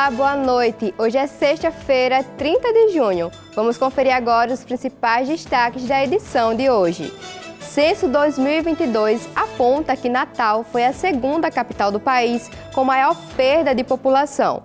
Olá, boa noite. Hoje é sexta-feira, 30 de junho. Vamos conferir agora os principais destaques da edição de hoje. Censo 2022 aponta que Natal foi a segunda capital do país com maior perda de população.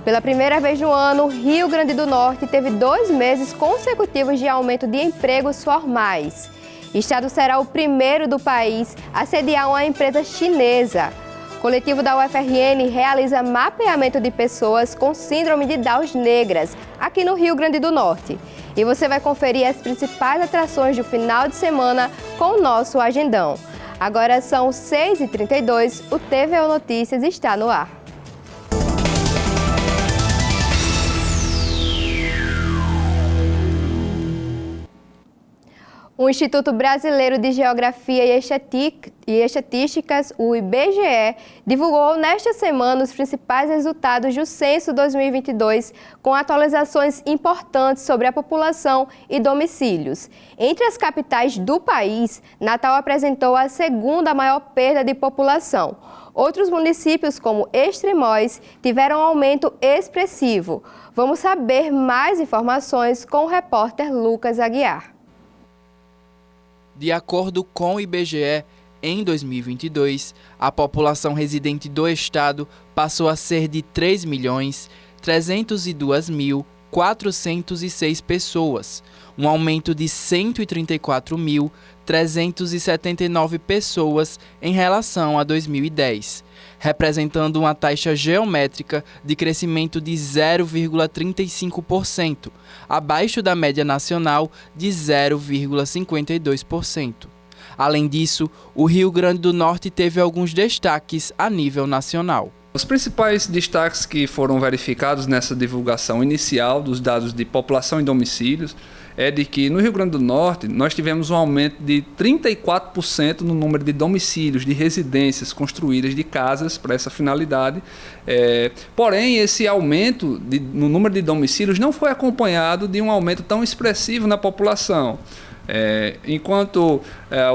Pela primeira vez no ano, Rio Grande do Norte teve 2 meses consecutivos de aumento de empregos formais. O estado será o primeiro do país a sediar uma empresa chinesa. O coletivo da UFRN realiza mapeamento de pessoas com síndrome de Down negras aqui no Rio Grande do Norte. E você vai conferir as principais atrações do final de semana com o nosso agendão. Agora são 6h32, o TVO Notícias está no ar. O Instituto Brasileiro de Geografia e Estatísticas, o IBGE, divulgou nesta semana os principais resultados do Censo 2022, com atualizações importantes sobre a população e domicílios. Entre as capitais do país, Natal apresentou a segunda maior perda de população. Outros municípios, como Extremóis, tiveram um aumento expressivo. Vamos saber mais informações com o repórter Lucas Aguiar. De acordo com o IBGE, em 2022, a população residente do estado passou a ser de 3.302.406 pessoas, um aumento de 134.379 pessoas em relação a 2010, representando uma taxa geométrica de crescimento de 0,35%, abaixo da média nacional de 0,52%. Além disso, o Rio Grande do Norte teve alguns destaques a nível nacional. Os principais destaques que foram verificados nessa divulgação inicial dos dados de população e domicílios é de que no Rio Grande do Norte nós tivemos um aumento de 34% no número de domicílios, de residências construídas, de casas para essa finalidade. Porém, esse aumento no número de domicílios não foi acompanhado de um aumento tão expressivo na população. Enquanto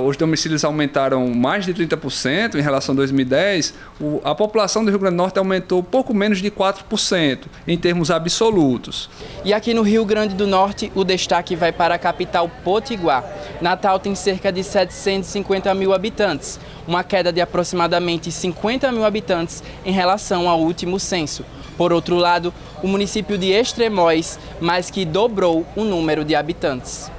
os domicílios aumentaram mais de 30% em relação a 2010, a população do Rio Grande do Norte aumentou pouco menos de 4% em termos absolutos. E aqui no Rio Grande do Norte, o destaque vai para a capital Potiguar. Natal tem cerca de 750 mil habitantes, uma queda de aproximadamente 50 mil habitantes em relação ao último censo. Por outro lado, o município de Extremóis mais que dobrou o número de habitantes.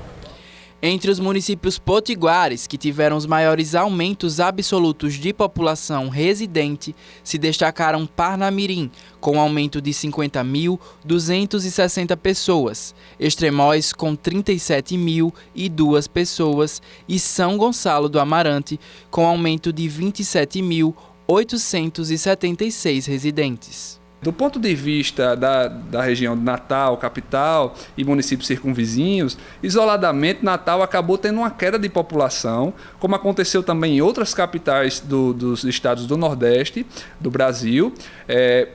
Entre os municípios potiguares que tiveram os maiores aumentos absolutos de população residente, se destacaram Parnamirim, com um aumento de 50.260 pessoas, Extremóis com 37.002 pessoas e São Gonçalo do Amarante, com aumento de 27.876 residentes. Do ponto de vista da região de Natal, capital e municípios circunvizinhos, isoladamente Natal acabou tendo uma queda de população, como aconteceu também em outras capitais dos estados do Nordeste do Brasil.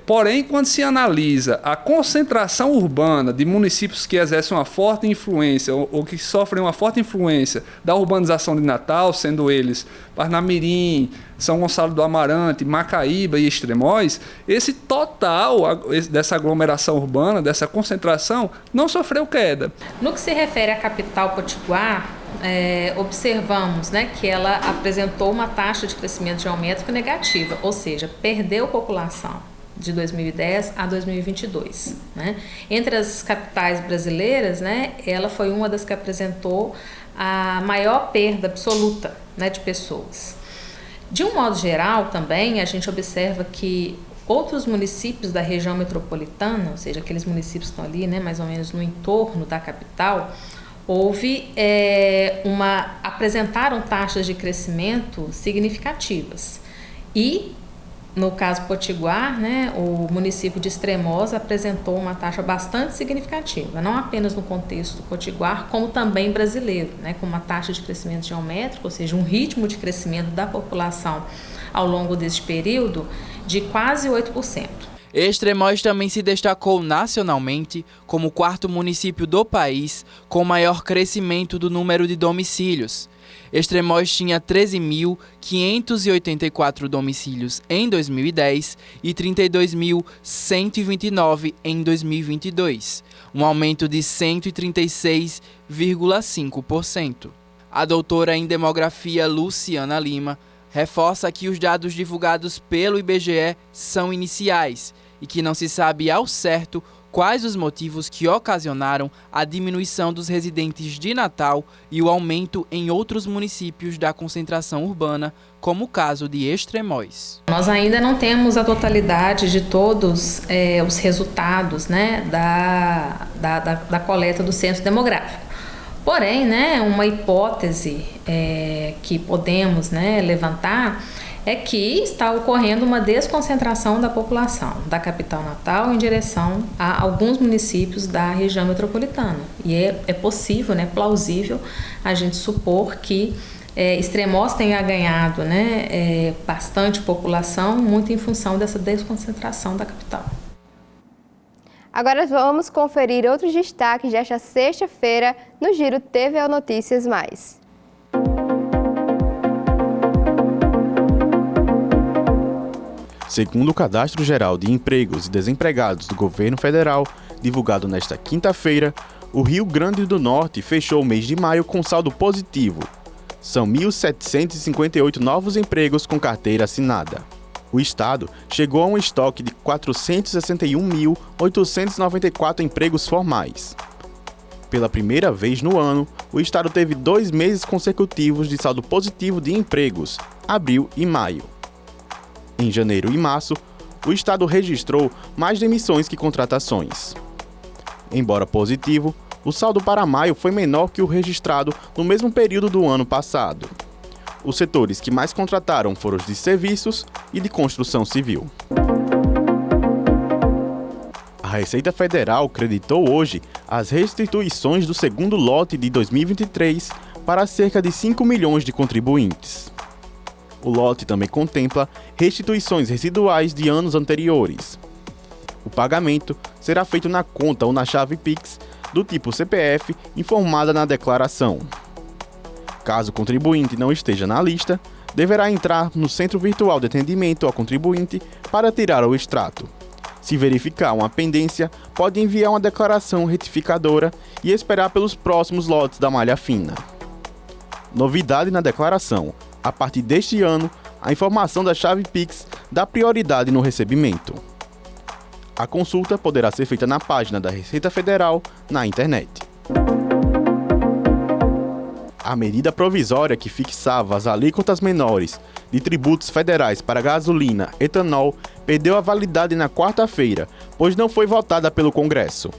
Porém, quando se analisa a concentração urbana de municípios que exercem uma forte influência ou que sofrem uma forte influência da urbanização de Natal, sendo eles Parnamirim, São Gonçalo do Amarante, Macaíba e Extremóis, esse total dessa aglomeração urbana, dessa concentração, não sofreu queda. No que se refere à capital potiguar, observamos, que ela apresentou uma taxa de crescimento geométrico negativa, ou seja, perdeu população de 2010 a 2022. Entre as capitais brasileiras, ela foi uma das que apresentou a maior perda absoluta de pessoas. De um modo geral, também, a gente observa que outros municípios da região metropolitana, ou seja, aqueles municípios que estão ali, mais ou menos no entorno da capital, apresentaram taxas de crescimento significativas. E, no caso potiguar, o município de Extremóis apresentou uma taxa bastante significativa, não apenas no contexto potiguar, como também brasileiro, com uma taxa de crescimento geométrico, ou seja, um ritmo de crescimento da população ao longo desse período de quase 8%. Extremóis também se destacou nacionalmente como o quarto município do país com maior crescimento do número de domicílios. Extremóis tinha 13.584 domicílios em 2010 e 32.129 em 2022, um aumento de 136,5%. A doutora em demografia Luciana Lima reforça que os dados divulgados pelo IBGE são iniciais e que não se sabe ao certo quais os motivos que ocasionaram a diminuição dos residentes de Natal e o aumento em outros municípios da concentração urbana, como o caso de Extremóis. Nós ainda não temos a totalidade de todos os resultados, né, da coleta do censo demográfico. Porém, né, uma hipótese que podemos, né, levantar é que está ocorrendo uma desconcentração da população da capital Natal em direção a alguns municípios da região metropolitana. E é possível, né, plausível a gente supor que Extremóis tenha ganhado, né, bastante população, muito em função dessa desconcentração da capital. Agora vamos conferir outros destaques desta sexta-feira no Giro TVO Notícias Mais. Segundo o Cadastro Geral de Empregos e Desempregados do Governo Federal, divulgado nesta quinta-feira, o Rio Grande do Norte fechou o mês de maio com saldo positivo. São 1.758 novos empregos com carteira assinada. O estado chegou a um estoque de 461.894 empregos formais. Pela primeira vez no ano, o estado teve 2 meses consecutivos de saldo positivo de empregos, abril e maio. Em janeiro e março, o estado registrou mais demissões que contratações. Embora positivo, o saldo para maio foi menor que o registrado no mesmo período do ano passado. Os setores que mais contrataram foram os de serviços e de construção civil. A Receita Federal creditou hoje as restituições do segundo lote de 2023 para cerca de 5 milhões de contribuintes. O lote também contempla restituições residuais de anos anteriores. O pagamento será feito na conta ou na chave Pix do tipo CPF informada na declaração. Caso o contribuinte não esteja na lista, deverá entrar no Centro Virtual de Atendimento ao Contribuinte para tirar o extrato. Se verificar uma pendência, pode enviar uma declaração retificadora e esperar pelos próximos lotes da malha fina. Novidade na declaração: a partir deste ano, a informação da chave Pix dá prioridade no recebimento. A consulta poderá ser feita na página da Receita Federal na internet. A medida provisória que fixava as alíquotas menores de tributos federais para gasolina, etanol, perdeu a validade na quarta-feira, pois não foi votada pelo Congresso.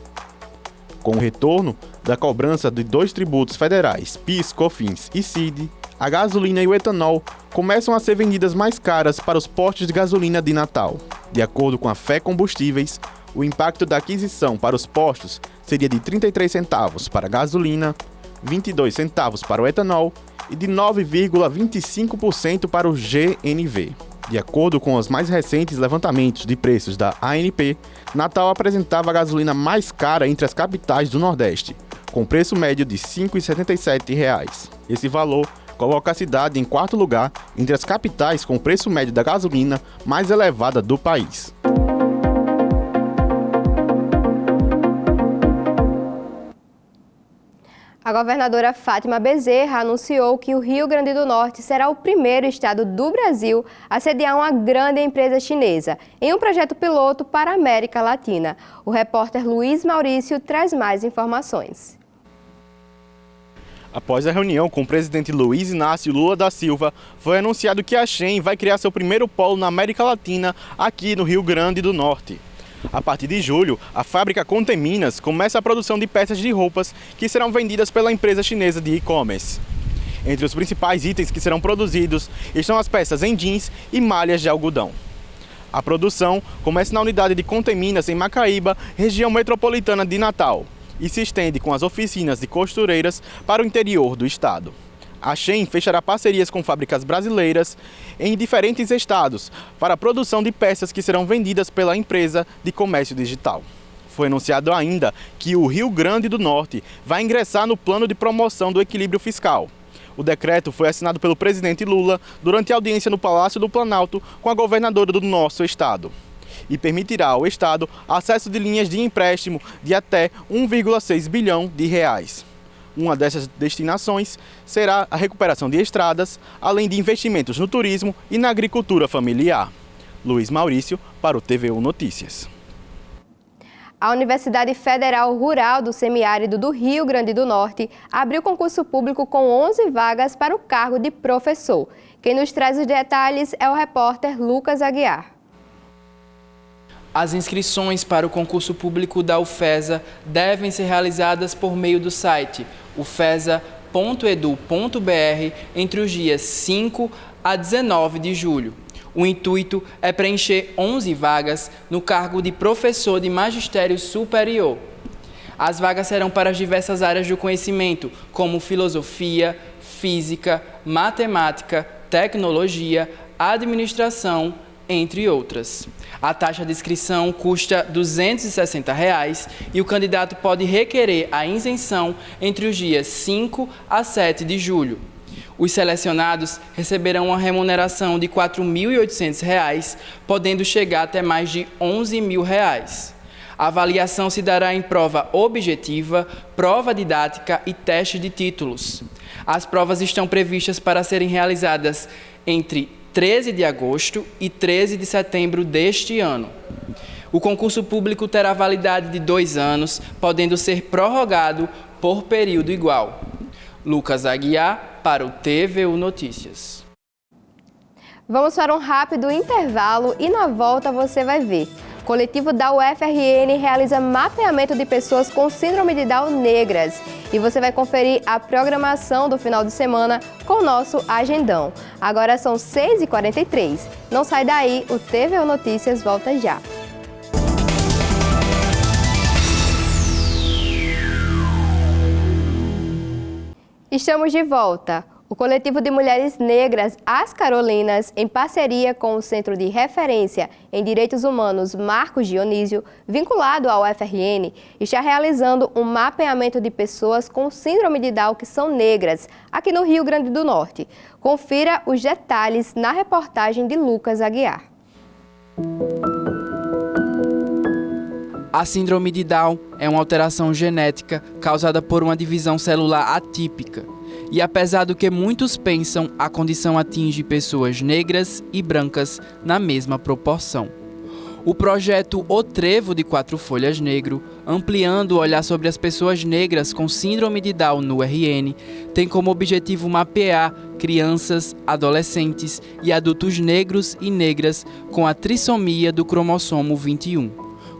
Com o retorno da cobrança de 2 tributos federais, PIS, COFINS e CID, a gasolina e o etanol começam a ser vendidas mais caras para os postos de gasolina de Natal. De acordo com a Fé Combustíveis, o impacto da aquisição para os postos seria de 33 centavos para a gasolina, 22 centavos para o etanol e de 9,25% para o GNV. De acordo com os mais recentes levantamentos de preços da ANP, Natal apresentava a gasolina mais cara entre as capitais do Nordeste, com preço médio de R$ 5,77. Esse valor coloca a cidade em 4º lugar entre as capitais com o preço médio da gasolina mais elevada do país. A governadora Fátima Bezerra anunciou que o Rio Grande do Norte será o primeiro estado do Brasil a sediar uma grande empresa chinesa em um projeto piloto para a América Latina. O repórter Luiz Maurício traz mais informações. Após a reunião com o presidente Luiz Inácio Lula da Silva, foi anunciado que a Shein vai criar seu primeiro polo na América Latina, aqui no Rio Grande do Norte. A partir de julho, a fábrica Conteminas começa a produção de peças de roupas que serão vendidas pela empresa chinesa de e-commerce. Entre os principais itens que serão produzidos estão as peças em jeans e malhas de algodão. A produção começa na unidade de Conteminas, em Macaíba, região metropolitana de Natal, e se estende com as oficinas de costureiras para o interior do estado. A Shein fechará parcerias com fábricas brasileiras em diferentes estados para a produção de peças que serão vendidas pela empresa de comércio digital. Foi anunciado ainda que o Rio Grande do Norte vai ingressar no plano de promoção do equilíbrio fiscal. O decreto foi assinado pelo presidente Lula durante a audiência no Palácio do Planalto com a governadora do nosso estado. E permitirá ao estado acesso de linhas de empréstimo de até 1,6 bilhão de reais. Uma dessas destinações será a recuperação de estradas, além de investimentos no turismo e na agricultura familiar. Luiz Maurício, para o TVU Notícias. A Universidade Federal Rural do Semiárido do Rio Grande do Norte abriu concurso público com 11 vagas para o cargo de professor. Quem nos traz os detalhes é o repórter Lucas Aguiar. As inscrições para o concurso público da UFESA devem ser realizadas por meio do site ufesa.edu.br entre os dias 5 a 19 de julho. O intuito é preencher 11 vagas no cargo de professor de magistério superior. As vagas serão para as diversas áreas do conhecimento, como filosofia, física, matemática, tecnologia, administração, entre outras. A taxa de inscrição custa R$ 260 e o candidato pode requerer a isenção entre os dias 5 a 7 de julho. Os selecionados receberão uma remuneração de R$ 4.800, podendo chegar até mais de R$ 11.000. A avaliação se dará em prova objetiva, prova didática e teste de títulos. As provas estão previstas para serem realizadas entre 13 de agosto e 13 de setembro deste ano. O concurso público terá validade de 2 anos, podendo ser prorrogado por período igual. Lucas Aguiar, para o TVU Notícias. Vamos para um rápido intervalo e na volta você vai ver. O coletivo da UFRN realiza mapeamento de pessoas com síndrome de Down negras. E você vai conferir a programação do final de semana com o nosso agendão. Agora são 6h43. Não sai daí, o TVU Notícias volta já. Estamos de volta. O coletivo de mulheres negras As Carolinas, em parceria com o Centro de Referência em Direitos Humanos Marcos Dionísio, vinculado ao UFRN, está realizando um mapeamento de pessoas com síndrome de Down que são negras, aqui no Rio Grande do Norte. Confira os detalhes na reportagem de Lucas Aguiar. A síndrome de Down é uma alteração genética causada por uma divisão celular atípica. E apesar do que muitos pensam, a condição atinge pessoas negras e brancas na mesma proporção. O projeto O Trevo de 4 Folhas Negro, ampliando o olhar sobre as pessoas negras com síndrome de Down no RN, tem como objetivo mapear crianças, adolescentes e adultos negros e negras com a trissomia do cromossomo 21,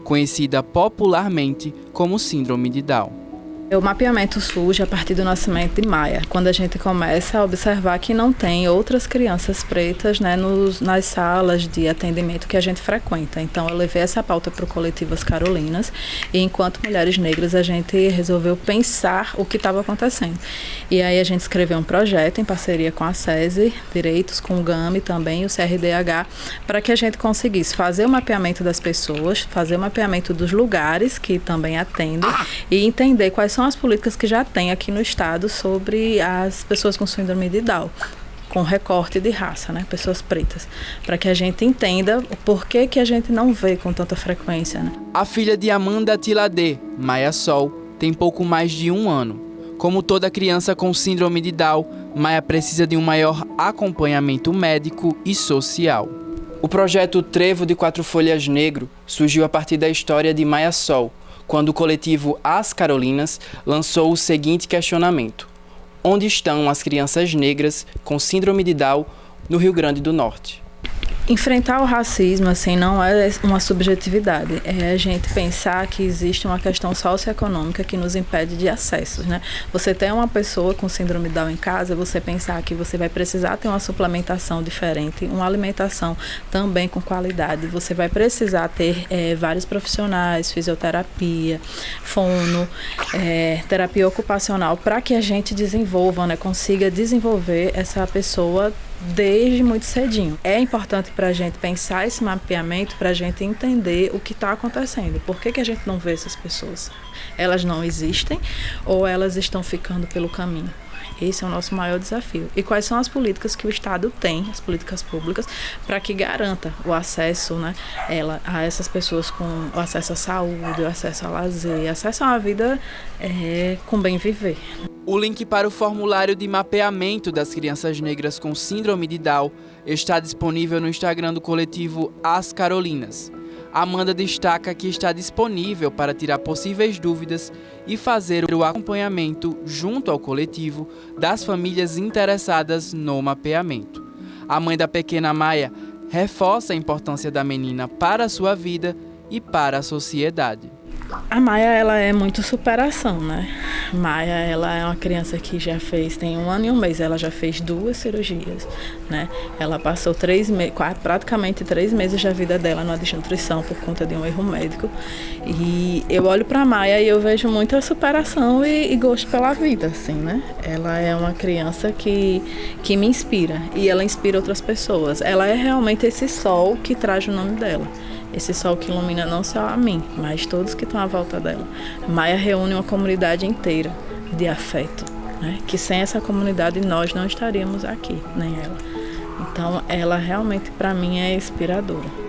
conhecida popularmente como síndrome de Down. O mapeamento surge a partir do nascimento de Maia, quando a gente começa a observar que não tem outras crianças pretas, né, nas salas de atendimento que a gente frequenta. Então eu levei essa pauta para o coletivo As Carolinas e enquanto mulheres negras a gente resolveu pensar o que estava acontecendo. E aí a gente escreveu um projeto em parceria com a SESI Direitos, com o GAME também, o CRDH, para que a gente conseguisse fazer o mapeamento das pessoas, fazer o mapeamento dos lugares que também atendem e entender quais são as políticas que já tem aqui no estado sobre as pessoas com síndrome de Down, com recorte de raça, né? Pessoas pretas, para que a gente entenda o porquê que a gente não vê com tanta frequência. Né? A filha de Amanda Tiladé, Maia Sol, tem pouco mais de 1 ano. Como toda criança com síndrome de Down, Maia precisa de um maior acompanhamento médico e social. O projeto Trevo de 4 Folhas Negro surgiu a partir da história de Maia Sol, quando o coletivo As Carolinas lançou o seguinte questionamento: onde estão as crianças negras com síndrome de Down no Rio Grande do Norte? Enfrentar o racismo, assim, não é uma subjetividade, é a gente pensar que existe uma questão socioeconômica que nos impede de acessos, né? Você tem uma pessoa com síndrome Down em casa, você pensar que você vai precisar ter uma suplementação diferente, uma alimentação também com qualidade, você vai precisar ter vários profissionais, fisioterapia, fono, terapia ocupacional, para que a gente desenvolva, né, consiga desenvolver essa pessoa desde muito cedinho. É importante para a gente pensar esse mapeamento, para a gente entender o que está acontecendo. Por que a gente não vê essas pessoas? Elas não existem ou elas estão ficando pelo caminho? Esse é o nosso maior desafio. E quais são as políticas que o Estado tem, as políticas públicas, para que garanta o acesso, né, a essas pessoas com o acesso à saúde, o acesso ao lazer, acesso a uma vida com bem viver. O link para o formulário de mapeamento das crianças negras com síndrome de Down está disponível no Instagram do coletivo As Carolinas. Amanda destaca que está disponível para tirar possíveis dúvidas e fazer o acompanhamento junto ao coletivo das famílias interessadas no mapeamento. A mãe da pequena Maia reforça a importância da menina para a sua vida e para a sociedade. A Maia, ela é muito superação, né? Maia, ela é uma criança que já tem 1 ano e 1 mês, ela já fez 2 cirurgias, né? Ela passou praticamente 3 meses da vida dela na desnutrição por conta de um erro médico. E eu olho para a Maia e eu vejo muita superação e gosto pela vida, assim, né? Ela é uma criança que me inspira e ela inspira outras pessoas. Ela é realmente esse sol que traz o nome dela. Esse sol que ilumina não só a mim, mas todos que estão à volta dela. Maia reúne uma comunidade inteira de afeto, né? Que sem essa comunidade nós não estaríamos aqui, nem ela. Então, ela realmente, para mim, é inspiradora.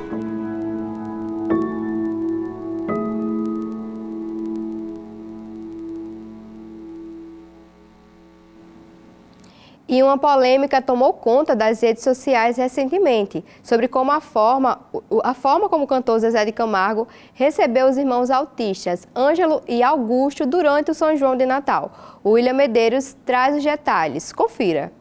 E uma polêmica tomou conta das redes sociais recentemente, sobre como a forma como o cantor Zezé de Camargo recebeu os irmãos autistas, Ângelo e Augusto, durante o São João de Natal. O William Medeiros traz os detalhes. Confira.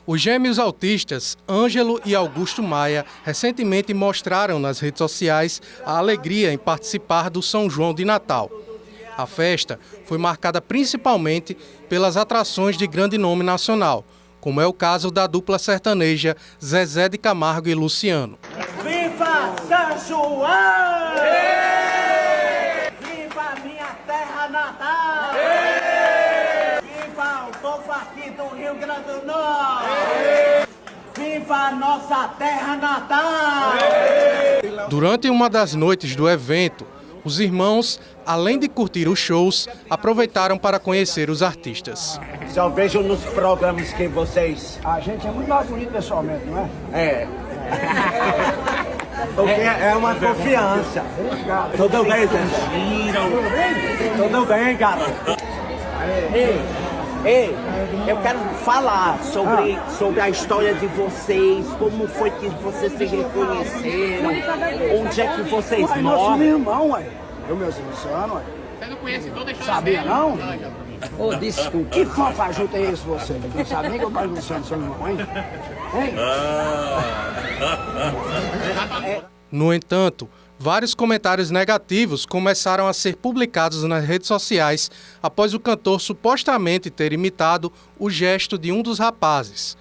Os gêmeos autistas, Ângelo e Augusto Maia, recentemente mostraram nas redes sociais a alegria em participar do São João de Natal. A festa foi marcada principalmente pelas atrações de grande nome nacional, como é o caso da dupla sertaneja Zezé de Camargo e Luciano. Viva São João! Viva minha terra natal! Viva o povo aqui do Rio Grande do Norte! Viva a nossa terra natal! Durante uma das noites do evento, os irmãos, além de curtir os shows, aproveitaram para conhecer os artistas. Só vejo nos programas que vocês... A gente é muito mais bonito pessoalmente, não é? É. Porque é uma confiança. Tudo bem, gente? Tudo bem, garoto? Ei, eu quero falar sobre a história de vocês, como foi que vocês se reconheceram, onde é que vocês moram. Nosso meu irmão, ué. Eu mesmo, Luciano, ué. Você não conhece toda a história? Sabia, não? Ô, desculpa. Que fofajuto é esse você? Não sabe nem que eu pai do Luciano, seu irmão, hein? No entanto, vários comentários negativos começaram a ser publicados nas redes sociais após o cantor supostamente ter imitado o gesto de um dos rapazes.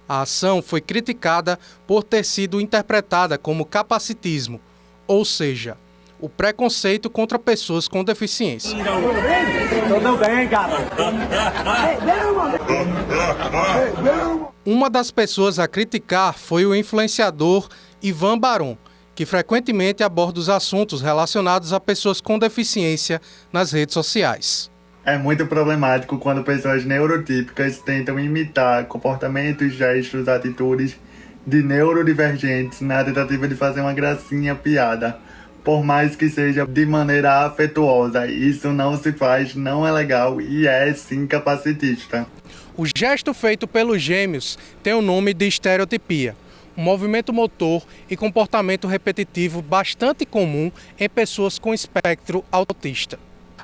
A ação foi criticada por ter sido interpretada como capacitismo, ou seja, o preconceito contra pessoas com deficiência. Tudo bem, garoto? Uma das pessoas a criticar foi o influenciador Ivan Baron, que frequentemente aborda os assuntos relacionados a pessoas com deficiência nas redes sociais. É muito problemático quando pessoas neurotípicas tentam imitar comportamentos, gestos, atitudes de neurodivergentes na tentativa de fazer uma gracinha, piada. Por mais que seja de maneira afetuosa, isso não se faz, não é legal e é sim capacitista. O gesto feito pelos gêmeos tem o nome de estereotipia, um movimento motor e comportamento repetitivo bastante comum em pessoas com espectro autista.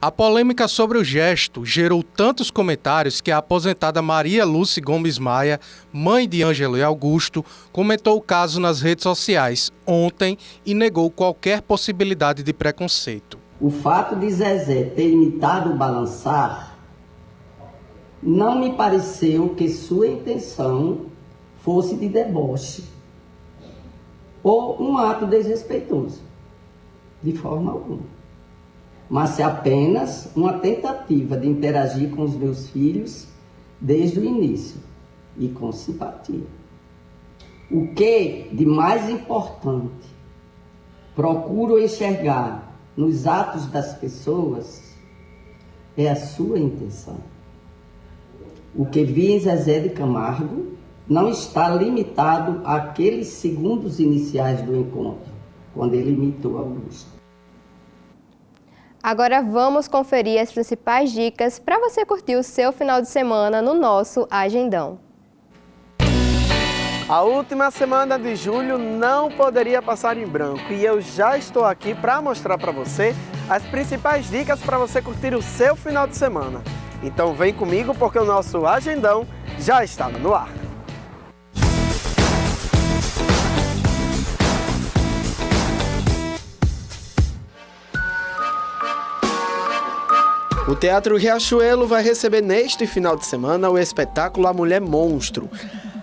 A polêmica sobre o gesto gerou tantos comentários que a aposentada Maria Lúcia Gomes Maia, mãe de Ângelo e Augusto, comentou o caso nas redes sociais ontem e negou qualquer possibilidade de preconceito. O fato de Zezé ter imitado o balançar não me pareceu que sua intenção fosse de deboche ou um ato desrespeitoso, de forma alguma. Mas apenas uma tentativa de interagir com os meus filhos desde o início e com simpatia. O que de mais importante procuro enxergar nos atos das pessoas é a sua intenção. O que vi em Zezé de Camargo não está limitado àqueles segundos iniciais do encontro, quando ele imitou Augusto. Agora vamos conferir as principais dicas para você curtir o seu final de semana no nosso Agendão. A última semana de julho não poderia passar em branco e eu já estou aqui para mostrar para você as principais dicas para você curtir o seu final de semana. Então vem comigo porque o nosso Agendão já está no ar. O Teatro Riachuelo vai receber neste final de semana o espetáculo A Mulher Monstro.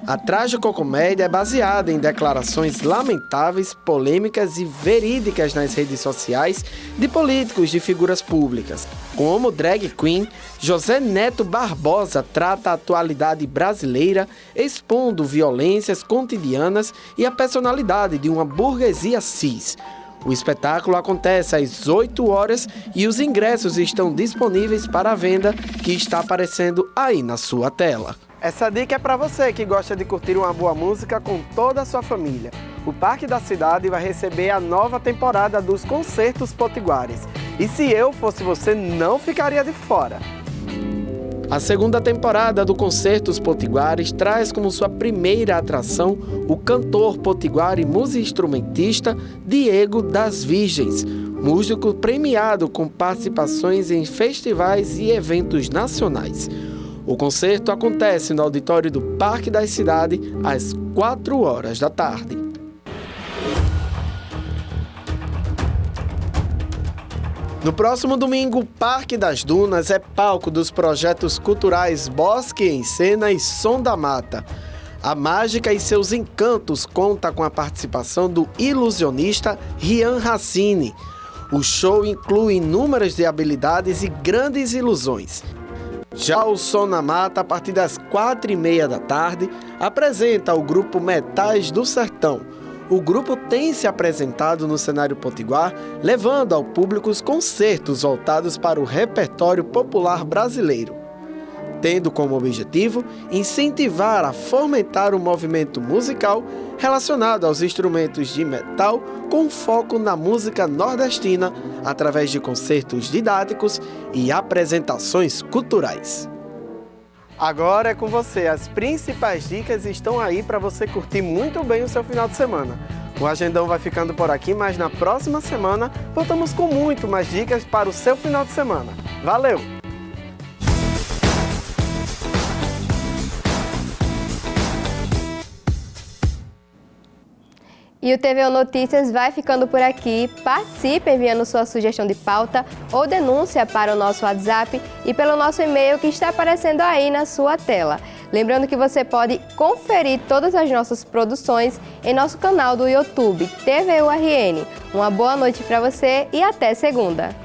A tragicomédia é baseada em declarações lamentáveis, polêmicas e verídicas nas redes sociais de políticos de figuras públicas. Como drag queen, José Neto Barbosa trata a atualidade brasileira, expondo violências cotidianas e a personalidade de uma burguesia cis. O espetáculo acontece às 8 horas e os ingressos estão disponíveis para venda, que está aparecendo aí na sua tela. Essa dica é para você que gosta de curtir uma boa música com toda a sua família. O Parque da Cidade vai receber a nova temporada dos Concertos Potiguares. E se eu fosse você, não ficaria de fora. A segunda temporada do Concertos Potiguares traz como sua primeira atração o cantor potiguar e multi-instrumentista Diego das Virgens, músico premiado com participações em festivais e eventos nacionais. O concerto acontece no auditório do Parque da Cidade às 4 horas da tarde. No próximo domingo, o Parque das Dunas é palco dos projetos culturais Bosque em Cena e Som da Mata. A mágica e seus encantos conta com a participação do ilusionista Rian Racine. O show inclui inúmeras de habilidades e grandes ilusões. Já o Som na Mata, a partir das 4h30 da tarde, apresenta o grupo Metais do Sertão. O grupo tem se apresentado no cenário potiguar, levando ao público os concertos voltados para o repertório popular brasileiro, tendo como objetivo incentivar a fomentar o movimento musical relacionado aos instrumentos de metal com foco na música nordestina, através de concertos didáticos e apresentações culturais. Agora é com você, as principais dicas estão aí para você curtir muito bem o seu final de semana. O Agendão vai ficando por aqui, mas na próxima semana voltamos com muito mais dicas para o seu final de semana. Valeu! E o TVU Notícias vai ficando por aqui. Participe enviando sua sugestão de pauta ou denúncia para o nosso WhatsApp e pelo nosso e-mail que está aparecendo aí na sua tela. Lembrando que você pode conferir todas as nossas produções em nosso canal do YouTube, TVURN. Uma boa noite para você e até segunda!